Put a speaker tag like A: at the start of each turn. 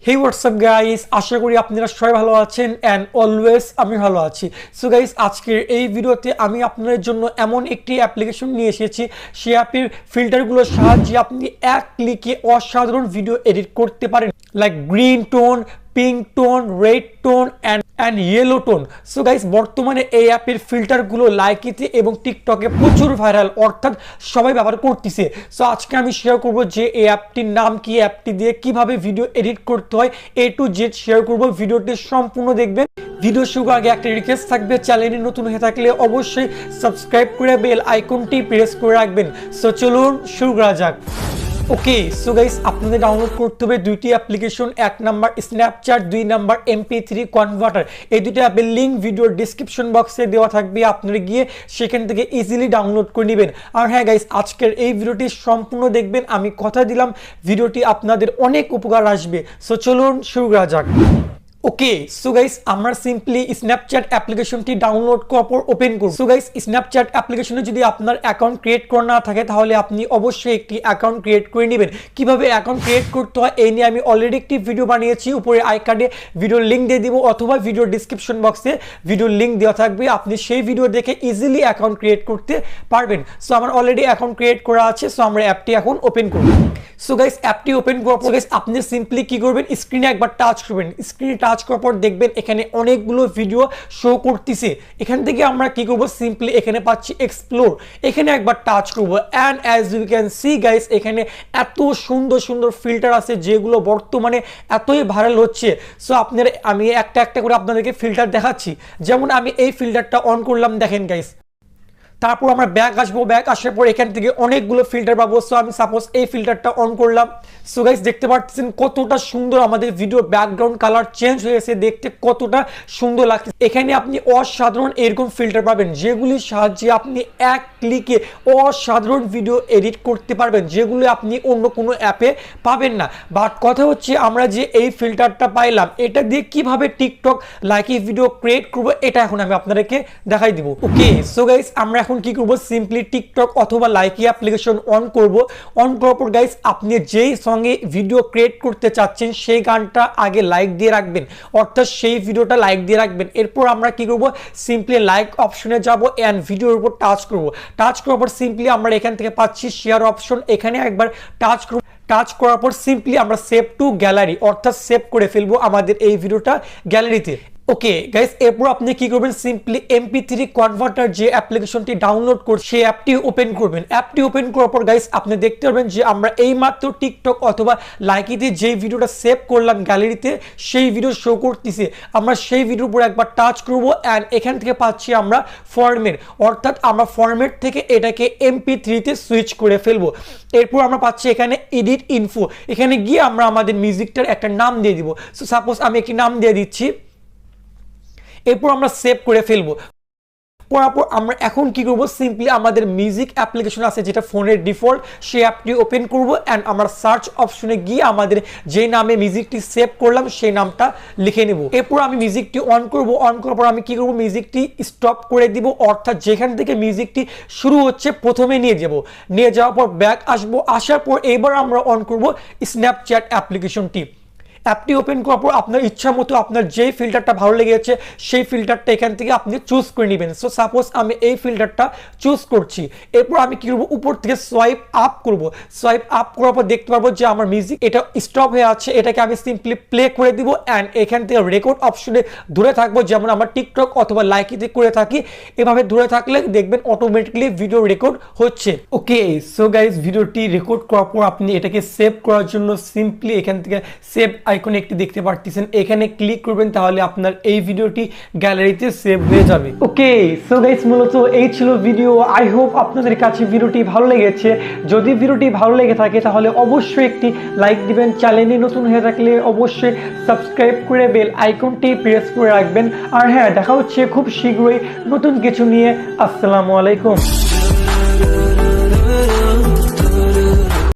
A: হে WhatsApp guys, আশা করি আপনারা সবাই ভালো আছেন অ্যান্ড অলওয়েজ আমি ভালো আছি। সো গাইস, আজকের এই ভিডিওতে আমি আপনাদের জন্য এমন একটি অ্যাপ্লিকেশন নিয়ে এসেছি। সেই অ্যাপের ফিল্টারগুলোর সাহায্যে আপনি এক ক্লিকে অসাধারণ ভিডিও এডিট করতে পারেন, like green tone, pink tone, red tone and yellow tone. So guys, বর্তমানে এই অ্যাপের ফিল্টারগুলো লাইকিতে এবং টিকটকে প্রচুর ভাইরাল, অর্থাৎ সবাই ব্যবহার করতেছে। সো আজকে আমি শেয়ার করব যে এই অ্যাপটির নাম কি, অ্যাপটি দিয়ে কিভাবে ভিডিও এডিট করতে হয়, A to Z শেয়ার করব। ভিডিওটি সম্পূর্ণ দেখবেন। ভিডিও শুরু আগে একটা রিকোয়েস্ট থাকবে, চ্যানেলে নতুন হয়ে থাকলে অবশ্যই সাবস্ক্রাইব করে বেল আইকনটি প্রেস করে রাখবেন। সো চলুন শুরু করা যাক। ওকে, সো গাইস, আপনাদের ডাউনলোড করতে হবে দুইটি অ্যাপ্লিকেশন। এক number Snapchat, 2 number MP3 converter. এই দুটো অ্যাপের লিঙ্ক ভিডিওর ডিসক্রিপশন বক্সে দেওয়া থাকবে, আপনারা গিয়ে সেখান থেকে ইজিলি ডাউনলোড করে নেবেন। আর হ্যাঁ গাইস, আজকের এই ভিডিওটি সম্পূর্ণ দেখবেন, আমি কথা দিলাম ভিডিওটি আপনাদের অনেক উপকার আসবে। সো চলুন শুরু করা যাক। ওকে, সো গাইস, আমরা সিম্পলি স্ন্যাপচ্যাট অ্যাপ্লিকেশনটি ডাউনলোড করার পর ওপেন করব। সো গাইস, স্ন্যাপচ্যাট অ্যাপ্লিকেশনে যদি আপনার অ্যাকাউন্ট ক্রিয়েট করা না থাকে তাহলে আপনি অবশ্যই একটি অ্যাকাউন্ট ক্রিয়েট করে নেবেন। কিভাবে অ্যাকাউন্ট ক্রিয়েট করতে হয় এই নিয়ে আমি অলরেডি একটি ভিডিও বানিয়েছি, উপরে আই কার্ডে ভিডিওর লিঙ্ক দিয়ে দিব অথবা ভিডিওর ডিসক্রিপশন বক্সে ভিডিওর লিঙ্ক দেওয়া থাকবে, আপনি সেই ভিডিও দেখে ইজিলি অ্যাকাউন্ট ক্রিয়েট করতে পারবেন। সো আমার অলরেডি অ্যাকাউন্ট ক্রিয়েট করা আছে। সো আমরা অ্যাপটি এখন ওপেন করব। সো গাইস, অ্যাপটি ওপেন করার পর গাইস আপনি সিম্পলি কি করবেন, স্ক্রিনে একবার টাচ করবেন। স্ক্রিনে টাচ করার পর দেখবেন এখানে অনেকগুলো ভিডিও শো করতেছে। এখান থেকে আমরা কি করব, সিম্পলি এখানে পাচ্ছি এক্সপ্লোর, এখানে একবার টাচ করব। And as you can see guys, এখানে এত সুন্দর সুন্দর ফিল্টার আছে যেগুলো বর্তমানে এতই ভাইরাল হচ্ছে। সো আপনারা, আমি একটা একটা করে আপনাদেরকে ফিল্টার দেখাচ্ছি। যেমন আমি এই ফিল্টারটা অন করলাম, দেখেন গাইস। তারপর আমরা ব্যাক আসবো, ব্যাক আসার পর এখান থেকে অনেকগুলো ফিল্টার পাবো। সো আমি সাপোজ এই ফিল্টারটা অন করলাম। সো গাইস, দেখতে পাচ্ছেন কতটা সুন্দর আমাদের ভিডিও ব্যাকগ্রাউন্ড কালার চেঞ্জ হয়েছে, দেখতে কতটা সুন্দর লাগছে। এখানে আপনি অসাধারণ এরকম ফিল্টার পাবেন যেগুলির সাহায্যে আপনি এক ক্লিকে অসাধারণ ভিডিও এডিট করতে পারবেন, যেগুলো আপনি অন্য কোনো অ্যাপে পাবেন না। বাট কথা হচ্ছে, আমরা যে এই ফিল্টারটা পাইলাম এটা দিয়ে কিভাবে টিকটক লাইকি ভিডিও ক্রিয়েট করবো এটা এখন আমি আপনাদেরকে দেখাই দিব। ওকে, সো গাইস, আমরা এখন কি করব, সিম্পলি টিকটক অথবা লাইকি অ্যাপ্লিকেশন অন করব। অন করার পর গাইস আপনি যেই সঙ্গে ভিডিও ক্রিয়েট করতে চাচ্ছেন সেই গানটা আগে লাইক দিয়ে রাখবেন, অর্থাৎ সেই ভিডিওটা লাইক দিয়ে রাখবেন। এরপর আমরা কি করব, সিম্পলি লাইক অপশনে যাব এন্ড ভিডিওর উপর টাচ করব। টাচ করার পর সিম্পলি আমরা এখান থেকে পাচ্ছি শেয়ার অপশন, এখানে একবার টাচ করব। টাচ করার পর সিম্পলি আমরা সেভ টু গ্যালারি, অর্থাৎ সেভ করে ফেলবো আমাদের এই ভিডিওটা গ্যালারিতে। ওকে গাইস, এরপর আপনি কি করবেন, সিম্পলি MP3 কনভার্টার যে অ্যাপ্লিকেশনটি ডাউনলোড করছে সেই অ্যাপটি ওপেন করবেন। অ্যাপটি ওপেন করার পর গাইস আপনি দেখতে পারবেন যে আমরা এইমাত্র টিকটক অথবা লাইকিতে যে ভিডিওটা সেভ করলাম গ্যালারিতে সেই ভিডিও শো করতেছে। আমরা সেই ভিডিওর উপর একবার টাচ করবো অ্যান্ড এখান থেকে পাচ্ছি আমরা ফরম্যাট, অর্থাৎ আমরা ফরম্যাট থেকে এটাকে MP3-তে সুইচ করে ফেলবো। এরপর আমরা পাচ্ছি এখানে এডিট ইনফো, এখানে গিয়ে আমরা আমাদের মিউজিকটার একটা নাম দিয়ে দিব। সো সাপোজ আমি একটি নাম দিয়ে দিচ্ছি, এরপর আমরা সেভ করে ফেলবো। পর আমরা এখন কি করব, সিম্পলি আমাদের মিউজিক অ্যাপ্লিকেশন আছে যেটা ফোনের ডিফল্ট, সেই অ্যাপটি ওপেন করব অ্যান্ড আমরা সার্চ অপশনে গিয়ে আমাদের যে নামে মিউজিকটি সেভ করলাম সেই নামটা লিখে নেব। এরপর আমি মিউজিকটি অন করব। অন করার পর আমি কি করব, মিউজিকটি স্টপ করে দিব, অর্থাৎ যেখান থেকে মিউজিকটি শুরু হচ্ছে প্রথমে নিয়ে যাব। নিয়ে যাওয়ার পর ব্যাক আসবো। আসার পর এবার আমরা অন করব স্ন্যাপচ্যাট অ্যাপ্লিকেশনটি। অ্যাপটি ওপেন করার পর আপনার ইচ্ছা মতো আপনার যেই ফিল্টারটা ভালো লেগেছে সেই ফিল্টারটা এখান থেকে আপনি চুজ করে নেবেন। সো সাপোজ আমি এই ফিল্টারটা চুজ করছি। এরপর আমি কি করব, উপর থেকে সোয়াইপ আপ করব। সোয়াইপ আপ করার পর দেখতে পারবো যে আমার মিউজিক এটা স্টপ হয়ে আছে, এটাকে আমি সিম্পলি প্লে করে দিব অ্যান্ড এখান থেকে রেকর্ড অপশনে ধরে থাকবো, যেমন আমরা টিকটক অথবা লাইকিতে করে থাকি। এভাবে ধরে থাকলে দেখবেন অটোমেটিকলি ভিডিও রেকর্ড হচ্ছে। ওকে, সো গাইস, ভিডিওটি রেকর্ড করার পর আপনি এটাকে সেভ করার জন্য সিম্পলি এখান থেকে সেভ আইকনে একটি দেখতে পাচ্ছেন, এখানে ক্লিক করবেন, তাহলে আপনার এই ভিডিওটি গ্যালারিতে সেভ হয়ে যাবে। ওকে, সো গাইস, মূলত এই ছিল ভিডিও। আই হোপ আপনাদের কাছে ভিডিওটি ভালো লেগেছে। যদি ভিডিওটি ভালো লেগে থাকে তাহলে অবশ্যই একটি লাইক দিবেন। চ্যানেলে নতুন হয়ে থাকলে অবশ্যই সাবস্ক্রাইব করে বেল আইকনটি প্রেস করে রাখবেন। আর হ্যাঁ, দেখা হচ্ছে খুব শীঘ্রই নতুন কিছু নিয়ে। আসসালামু আলাইকুম।